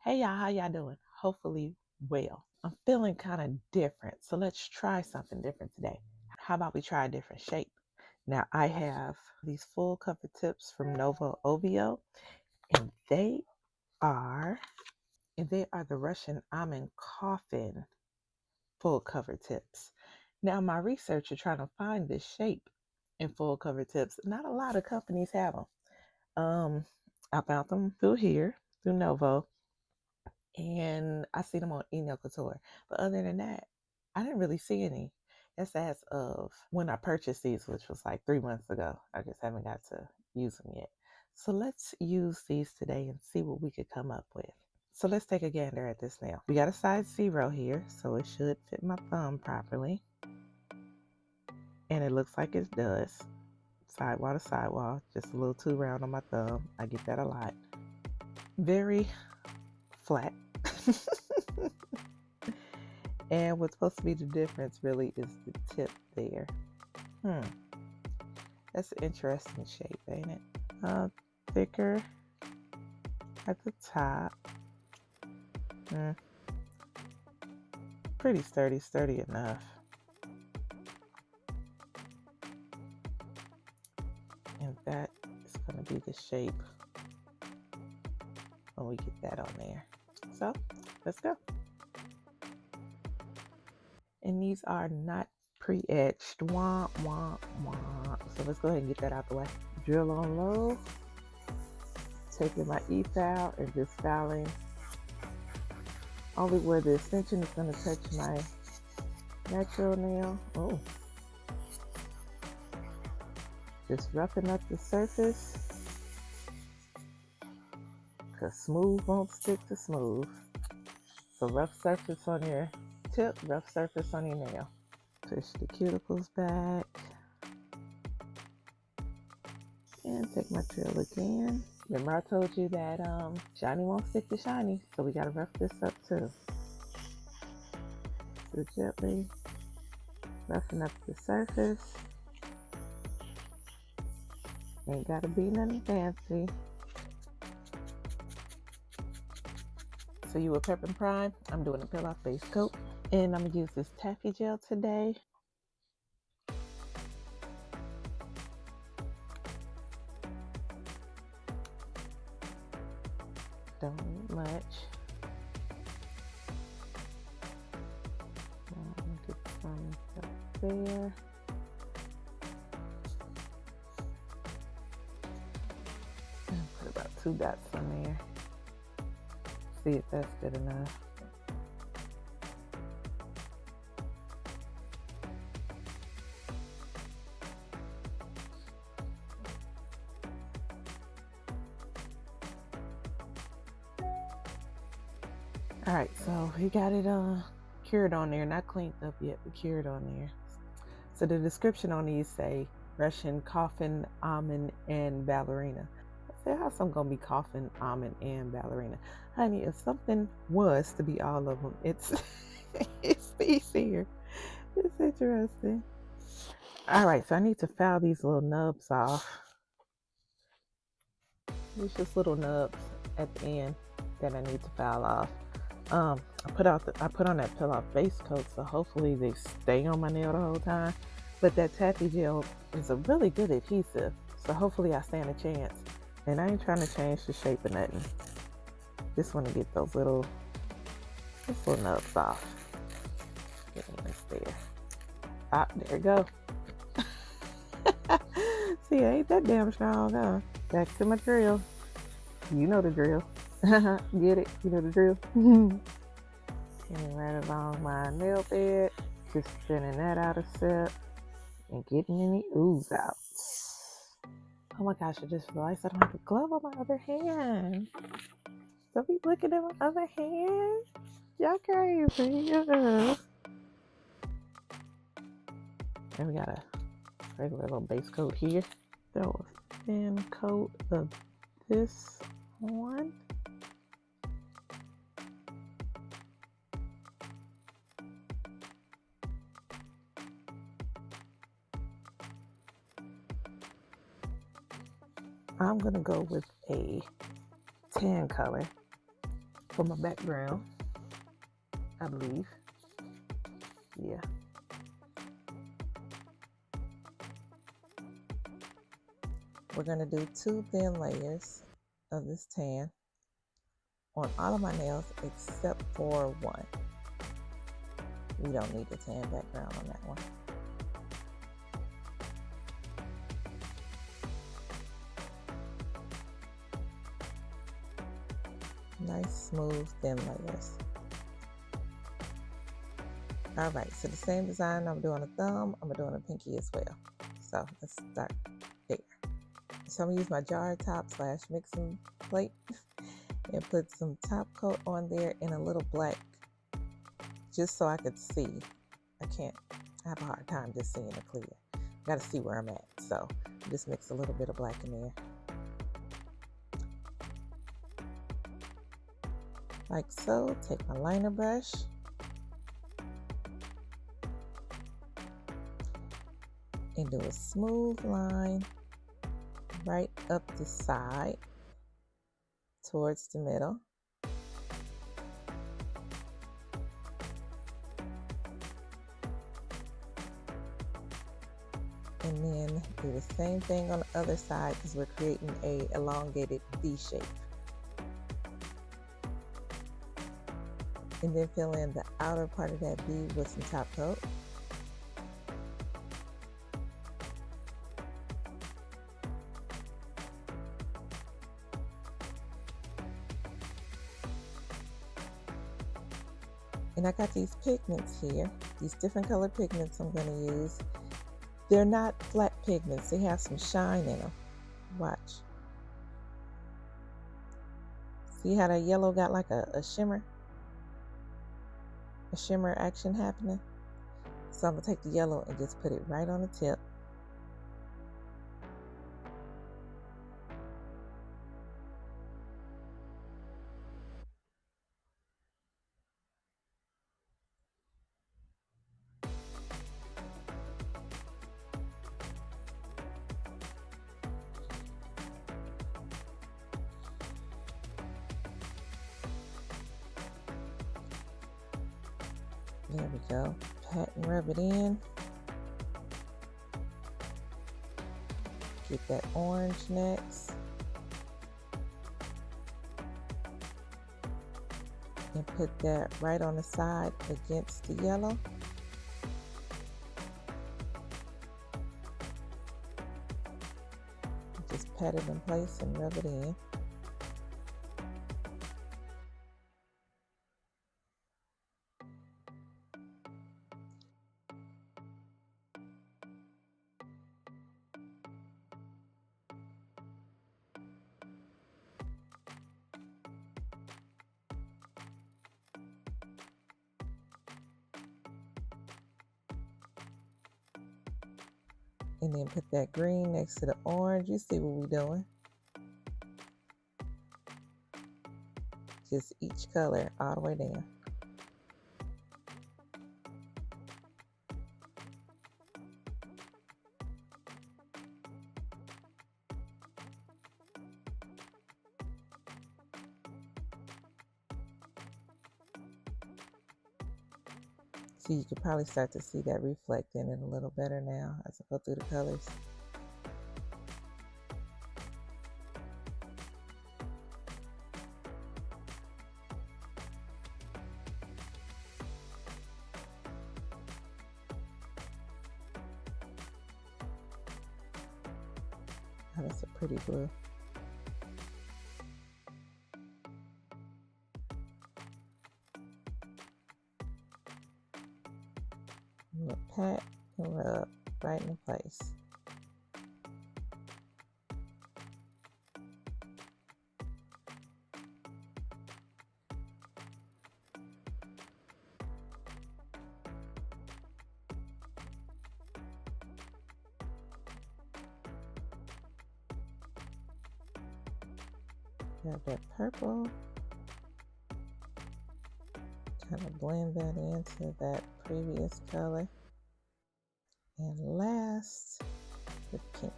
Hey y'all, how y'all doing? Hopefully well. I'm feeling kind of different, so let's try something different today. How about we try a different shape? Now I have these full cover tips from NOVO OVO, and they are the Russian Almond coffin full cover tips. Now my research is trying to find this shape in full cover tips. Not a lot of companies have them. I found them through NOVO, and I see them on Nail Couture. But other than that, I didn't really see any. That's as of when I purchased these, which was like 3 months ago. I just haven't got to use them yet. So let's use these today and see what we could come up with. So let's take a gander at this nail. We got a size 0 here, so it should fit my thumb properly. And it looks like it does. Sidewall to sidewall, just a little too round on my thumb. I get that a lot. Very flat. And what's supposed to be the difference really is the tip there. That's an interesting shape, ain't it? Thicker at the top. Pretty sturdy enough. And that is going to be the shape when we get that on there. So let's go. And these are not pre-etched. Wah, wah, wah. So let's go ahead and get that out the way. Drill on low. Taking my e-file and just filing only where the extension is going to touch my natural nail. Oh. Just roughing up the surface, because smooth won't stick to smooth. So rough surface on your tip, rough surface on your nail. Push the cuticles back. And take my drill again. Remember I told you that shiny won't stick to shiny, so we gotta rough this up too. So gently roughing up the surface. Ain't gotta be nothing fancy. So you will prep and prime. I'm doing a peel-off base coat, and I'm gonna use this taffy gel today. Don't need much. Get some up there. And put about 2 dots on there. See if that's good enough. All right, so we got it cured on there, not cleaned up yet, but cured on there. So the description on these say Russian coffin, almond, and ballerina. I said, how's some gonna be coffin, almond, and ballerina? Honey, if something was to be all of them, it's it's these here. It's interesting. All right, so I need to file these little nubs off. There's just little nubs at the end that I need to file off. I put on that peel-off base coat, so hopefully they stay on my nail the whole time. But that taffy gel is a really good adhesive, so hopefully I stand a chance. And I ain't trying to change the shape of nothing. Just want to get those little nubs off. Getting this there. Ah, there we go. See, ain't that damn strong, huh? Back to my drill. You know the drill. Get it? You know the drill. And right along my nail bed, just thinning that out a step and getting any ooze out. Oh my gosh, I just realized I don't have a glove on my other hand. Don't be looking at my other hand. Y'all crazy. Yeah. And we got a regular little base coat here. Throw a thin coat of this on. I'm gonna go with a tan color. for my background, I believe. Yeah. We're going to do 2 thin layers of this tan on all of my nails except for one. We don't need a tan background on that one. Nice, smooth, thin layers. All right, so the same design I'm doing a thumb, I'm doing a pinky as well. So let's start there. So I'm gonna use my jar top / mixing plate and put some top coat on there in a little black, just so I could see. I have a hard time just seeing it clear. I gotta see where I'm at. So just mix a little bit of black in there. Like so. Take my liner brush and do a smooth line right up the side towards the middle. And then do the same thing on the other side because we're creating a elongated V shape. And then fill in the outer part of that V with some top coat. And I got these pigments here, these different color pigments I'm going to use. They're not flat pigments, they have some shine in them. Watch. See how that yellow got like a shimmer? A shimmer action happening? So I'm going to take the yellow and just put it right on the tip. There we go. Pat and rub it in. Get that orange next. And put that right on the side against the yellow. Just pat it in place and rub it in. And then put that green next to the orange. You see what we're doing. Just each color all the way down. So you could probably start to see that reflect in it a little better now as I go through the colors. Oh, that's a pretty blue. I'm gonna pat and rub right in place. Grab that purple, kind of blend that into that previous color. And last, the pink.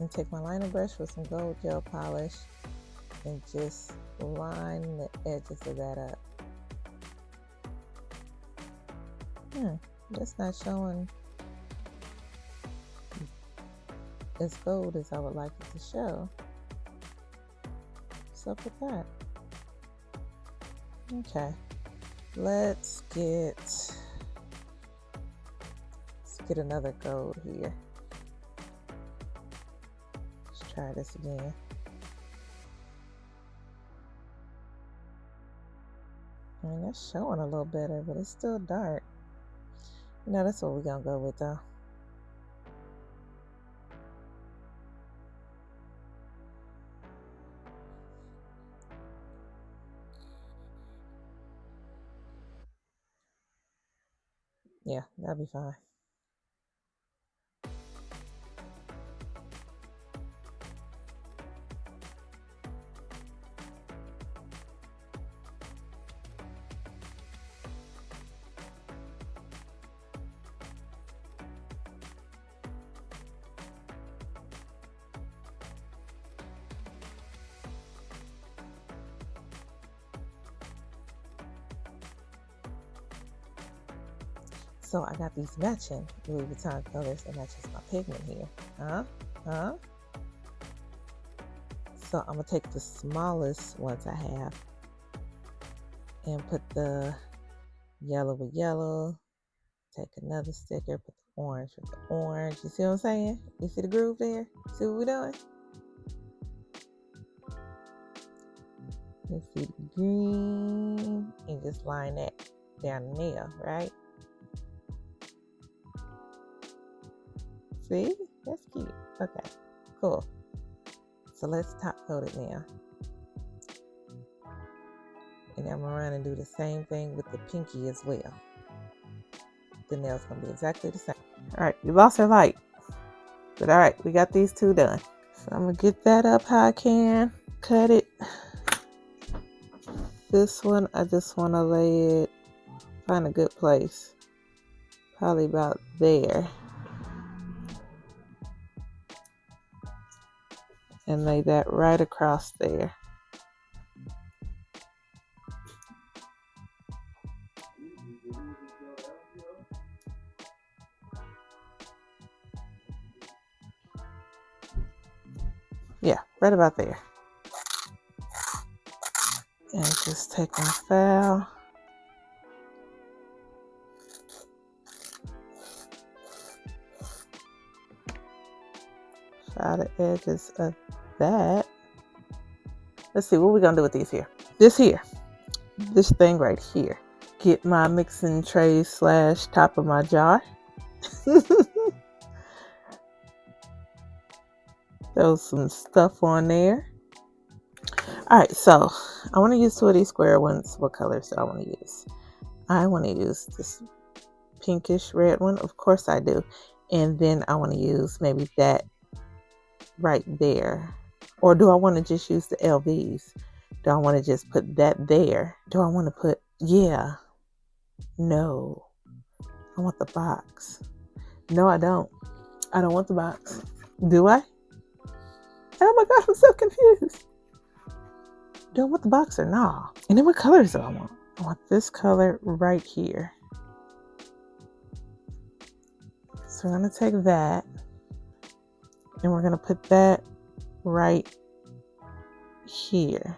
And take my liner brush with some gold gel polish and just line the edges of that up. That's not showing as gold as I would like it to show. What's up with that? Okay, let's get another gold here. Let's try this again. I mean, that's showing a little better, but it's still dark. You know, that's what we're gonna go with though. Yeah, that'll be fine. So I got these matching Louis Vuitton colors that matches my pigment here. So I'm gonna take the smallest ones I have and put the yellow with yellow. Take another sticker, put the orange with the orange. You see what I'm saying? You see the groove there? See what we're doing? Let's see the green and just line that down the nail, right? See? That's cute. Okay, cool. So let's top coat it now. And I'm gonna run and do the same thing with the pinky as well. The nail's gonna be exactly the same. All right, we lost our light. But all right, we got these two done. So I'm gonna get that up how I can. Cut it. This one, I just wanna lay it, find a good place. Probably about there. And lay that right across there. Yeah, right about there. And just take my file. File the edges of that. Let's see, what we're gonna do with these here. This thing right here. Get my mixing tray / top of my jar. Throw some stuff on there. All right, so I want to use 2 of these square ones. What colors do I want to use? I want to use this pinkish red one. Of course I do. And then I want to use maybe that right there. Or do I want to just use the LVs? Do I want to just put that there? Do I want to put, yeah. No. I want the box. No, I don't. I don't want the box. Do I? Oh my God, I'm so confused. Do I want the box or no? And then what colors do I want? I want this color right here. So we're going to take that and we're going to put that right here.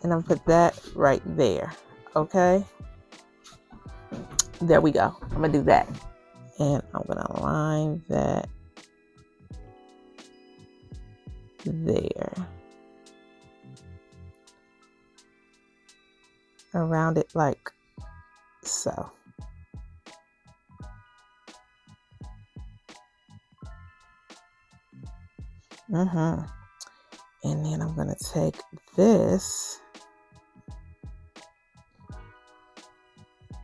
And I'm going to put that right there. Okay? There we go. I'm going to do that. And I'm going to line that there. Around it like so. And then I'm going to take this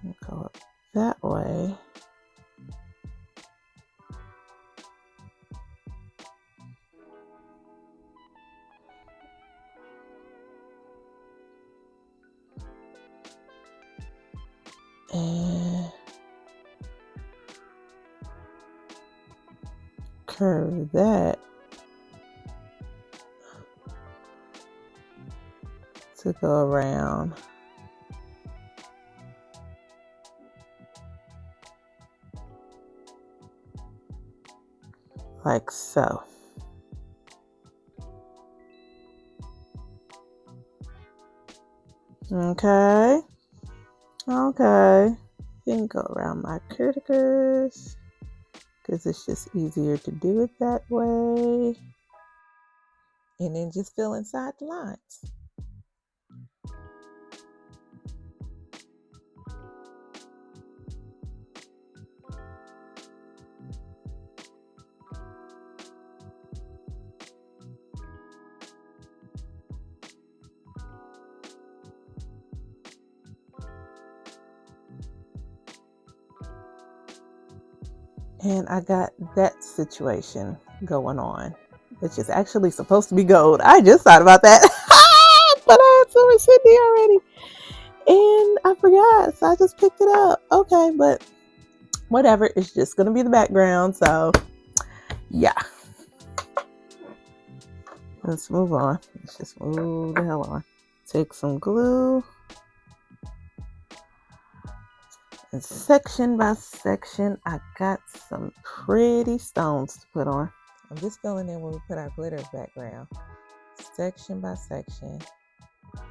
and go up that way. And curve that to go around. Like so. Okay. Okay. Then go around my cuticles because it's just easier to do it that way. And then just fill inside the lines. And I got that situation going on, which is actually supposed to be gold. I just thought about that. But I had so much sitting there already. And I forgot, so I just picked it up. Okay, but whatever. It's just going to be the background. So, yeah. Let's move on. Let's just move the hell on. Take some glue. And section by section, I got some pretty stones to put on. I'm just filling in where we put our glitter background. Section by section. A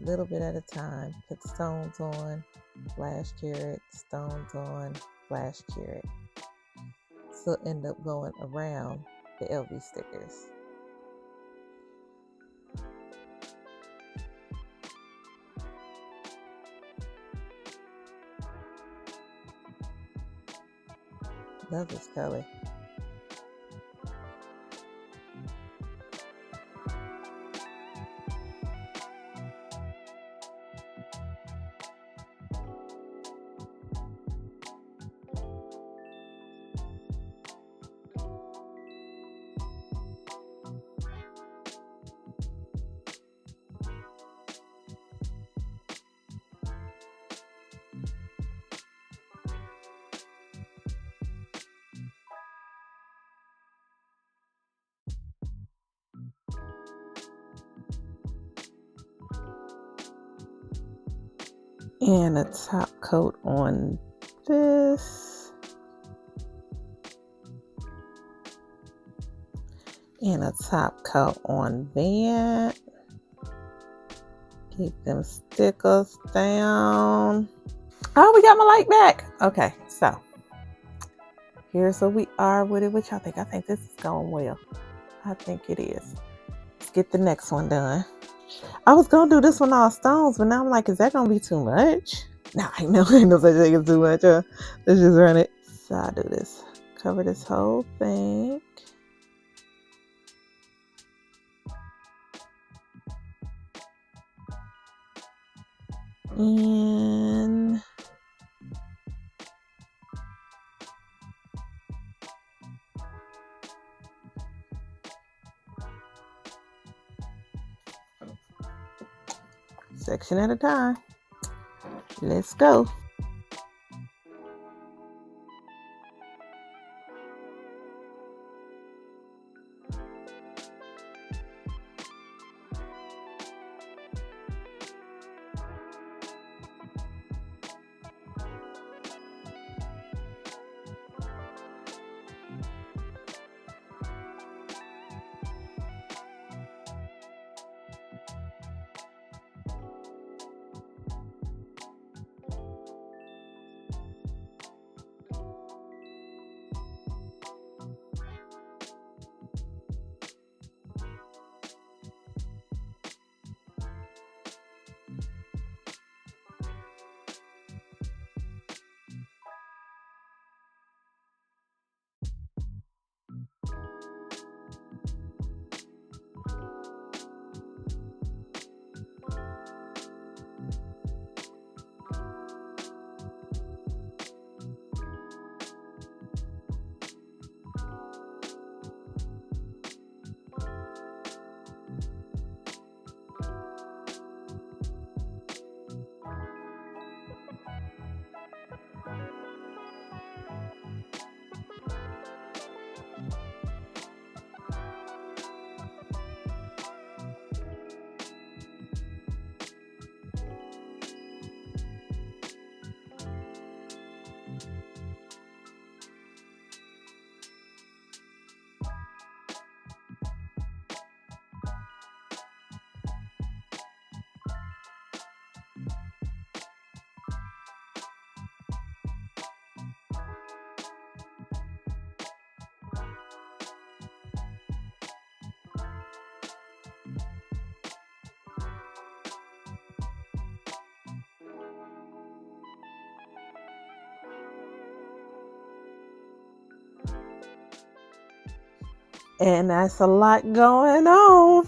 little bit at a time. Put stones on, flash carrot, stones on, flash carrot. So end up going around the LV stickers. Love this color. And a top coat on this. And a top coat on that. Keep them stickers down. Oh, we got my light back. Okay, so here's where we are with it. What y'all think? I think this is going well. I think it is. Let's get the next one done. I was gonna do this one all stones, but now I'm like, is that gonna be too much? No, I know ain't no such thing as too much. Let's just run it. So I'll do this. Cover this whole thing. And section at a time. Let's go. And that's a lot going on.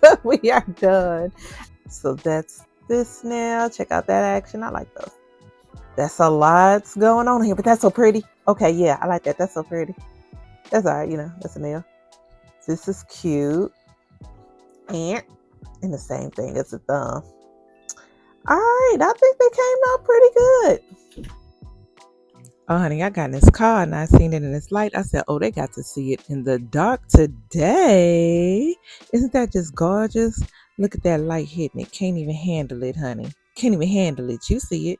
But we are done. So that's this nail. Check out that action. I like those. That's a lot going on here, but that's so pretty. Okay, yeah, I like that. That's so pretty. That's all right, you know, that's a nail. This is cute. And the same thing as the thumb. All right, I think they came out pretty good. Oh, honey, I got in this car and I seen it in this light. I said, oh, they got to see it in the dark today. Isn't that just gorgeous? Look at that light hitting it. Can't even handle it, honey. Can't even handle it. You see it.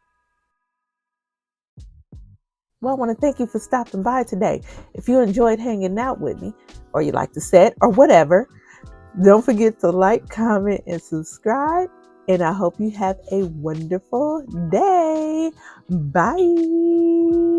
Well, I want to thank you for stopping by today. If you enjoyed hanging out with me, or you like the set, or whatever, don't forget to like, comment, and subscribe. And I hope you have a wonderful day. Bye.